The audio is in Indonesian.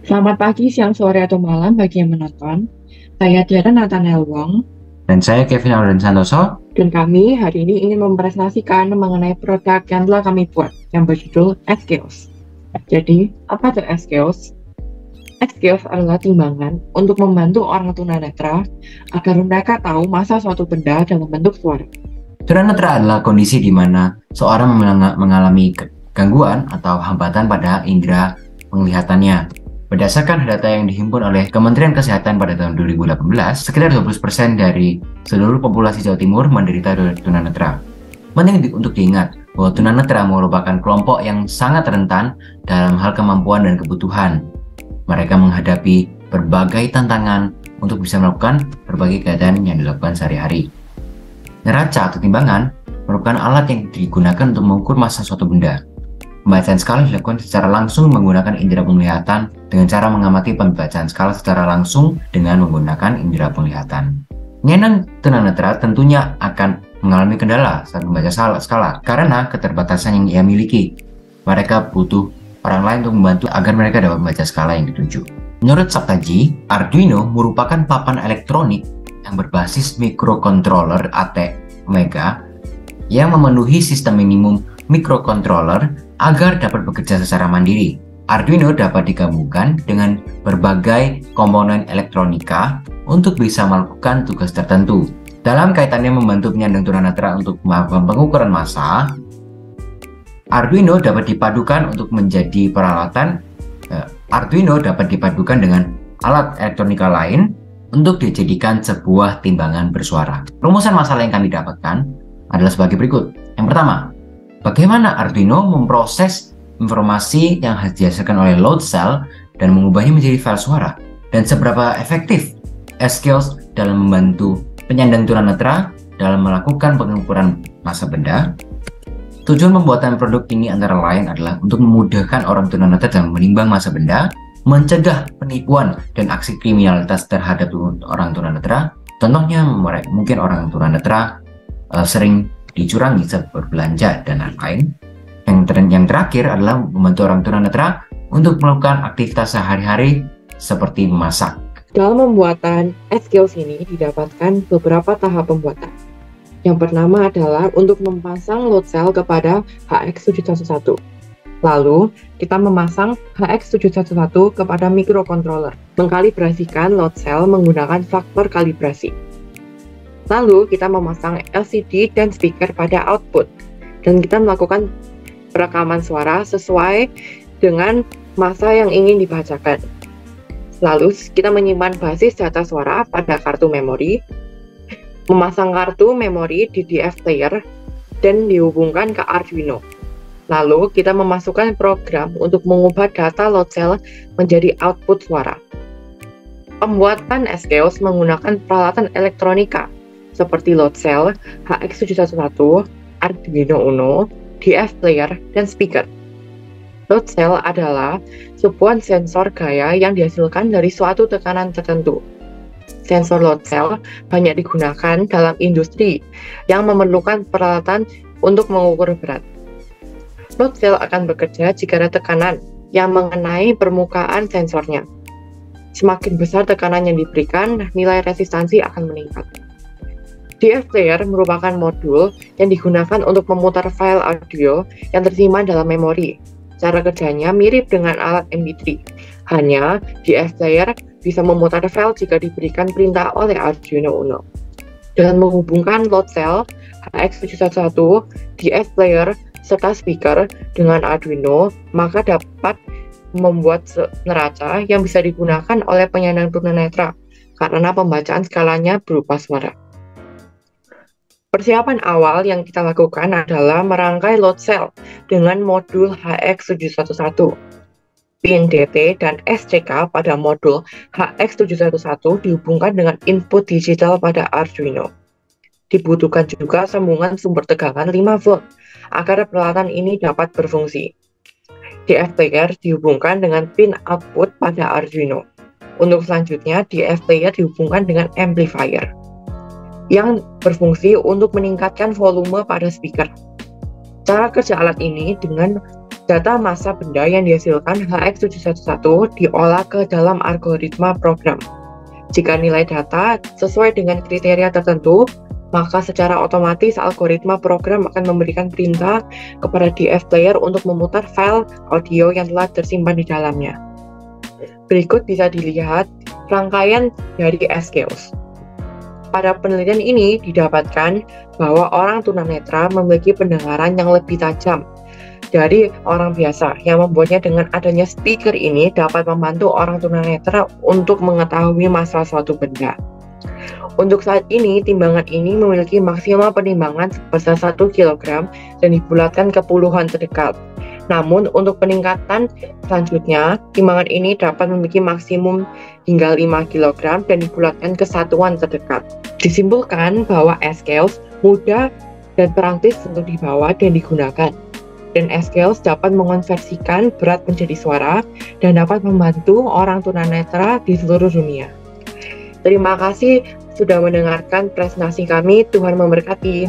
Selamat pagi, siang, sore, atau malam bagi yang menonton. Saya Tiara Nathaniel Wong, Dan saya Kevin Alden Santoso. dan kami hari ini ingin mempresentasikan mengenai produk yang telah kami buat, yang berjudul Xkios. Jadi, apa itu Xkios? Xkios adalah timbangan untuk membantu orang tunanetra agar mereka tahu masa suatu benda dalam bentuk suara. Tunanetra adalah kondisi di mana seorang mengalami gangguan atau hambatan pada indera penglihatannya. Berdasarkan data yang dihimpun oleh Kementerian Kesehatan pada tahun 2018, sekitar 20% dari seluruh populasi Jawa Timur menderita tunanetra. Penting untuk diingat bahwa tunanetra merupakan kelompok yang sangat rentan dalam hal kemampuan dan kebutuhan. Mereka menghadapi berbagai tantangan untuk bisa melakukan berbagai kegiatan yang dilakukan sehari-hari. Neraca atau timbangan merupakan alat yang digunakan untuk mengukur massa suatu benda. Pembacaan skala dilakukan secara langsung menggunakan indera penglihatan dengan cara mengamati pembacaan skala secara langsung dengan menggunakan indera penglihatan. Penyandang tunanetra tentunya akan mengalami kendala saat membaca skala karena keterbatasan yang ia miliki. Mereka butuh orang lain untuk membantu agar mereka dapat membaca skala yang dituju. Menurut Saptaji, Arduino merupakan papan elektronik yang berbasis microcontroller AT-Omega yang memenuhi sistem minimum microcontroller agar dapat bekerja secara mandiri. Arduino dapat digabungkan dengan berbagai komponen elektronika untuk bisa melakukan tugas tertentu. Dalam kaitannya membantu penyandang tunanetra untuk melakukan pengukuran massa, Arduino dapat dipadukan untuk menjadi peralatan. Arduino dapat dipadukan dengan alat elektronika lain untuk dijadikan sebuah timbangan bersuara. Rumusan masalah yang kami dapatkan adalah sebagai berikut. Yang pertama, bagaimana Arduino memproses informasi yang dihasilkan oleh load cell dan mengubahnya menjadi file suara? Dan seberapa efektif Xkios dalam membantu penyandang tunanetra dalam melakukan pengukuran massa benda? Tujuan pembuatan produk ini antara lain adalah untuk memudahkan orang tunanetra dalam menimbang massa benda, mencegah penipuan dan aksi kriminalitas terhadap orang tunanetra. Contohnya mungkin orang tunanetra sering dicurangi saat berbelanja dan lain-lain. Yang terakhir adalah membantu orang tunanetra untuk melakukan aktivitas sehari-hari seperti memasak. Dalam pembuatan Xkios ini didapatkan beberapa tahap pembuatan. Yang pertama adalah untuk memasang load cell kepada HX711. Lalu, kita memasang HX711 kepada microcontroller, mengkalibrasikan load cell menggunakan faktor kalibrasi. Lalu, kita memasang LCD dan speaker pada output, dan kita melakukan perekaman suara sesuai dengan massa yang ingin dibacakan. Lalu, kita menyimpan basis data suara pada kartu memori, memasang kartu memori di DF player, dan dihubungkan ke Arduino. Lalu, kita memasukkan program untuk mengubah data load cell menjadi output suara. Pembuatan Xkios menggunakan peralatan elektronika seperti load cell, HX711, Arduino Uno, DF player, dan speaker. Load cell adalah sebuah sensor gaya yang dihasilkan dari suatu tekanan tertentu. Sensor load cell banyak digunakan dalam industri yang memerlukan peralatan untuk mengukur berat. Load cell akan bekerja jika ada tekanan yang mengenai permukaan sensornya. Semakin besar tekanan yang diberikan, nilai resistansi akan meningkat. DF player merupakan modul yang digunakan untuk memutar file audio yang tersimpan dalam memori. Cara kerjanya mirip dengan alat MP3, hanya DF player bisa memutar file jika diberikan perintah oleh Arduino Uno. Dengan menghubungkan load cell, HX711, DF player, serta speaker dengan Arduino, maka dapat membuat neraca yang bisa digunakan oleh penyandang tunanetra karena pembacaan skalanya berupa suara. Persiapan awal yang kita lakukan adalah merangkai load cell dengan modul HX711. Pin DT dan SCK pada modul HX711 dihubungkan dengan input digital pada Arduino. Dibutuhkan juga sambungan sumber tegangan 5 volt agar peralatan ini dapat berfungsi. DF player dihubungkan dengan pin output pada Arduino. Untuk selanjutnya, DF player dihubungkan dengan amplifier yang berfungsi untuk meningkatkan volume pada speaker. Cara kerja alat ini dengan Data massa benda yang dihasilkan HX711 diolah ke dalam algoritma program. Jika nilai data sesuai dengan kriteria tertentu, maka secara otomatis algoritma program akan memberikan perintah kepada DF player untuk memutar file audio yang telah tersimpan di dalamnya. Berikut bisa dilihat rangkaian dari S-Chaos. Pada penelitian ini didapatkan bahwa orang tunanetra memiliki pendengaran yang lebih tajam dari orang biasa, yang membuatnya dengan adanya speaker ini dapat membantu orang tunanetra untuk mengetahui masalah suatu benda. Untuk saat ini, timbangan ini memiliki maksimal penimbangan sebesar 1 kg dan dibulatkan ke puluhan terdekat. Namun, untuk peningkatan selanjutnya, timbangan ini dapat memiliki maksimum hingga 5 kg dan dibulatkan ke satuan terdekat. Disimpulkan bahwa S-Chaos mudah dan praktis untuk dibawa dan digunakan. Dan S-Chaos dapat mengonversikan berat menjadi suara dan dapat membantu orang tunanetra di seluruh dunia. Terima kasih sudah mendengarkan presentasi kami. Tuhan memberkati.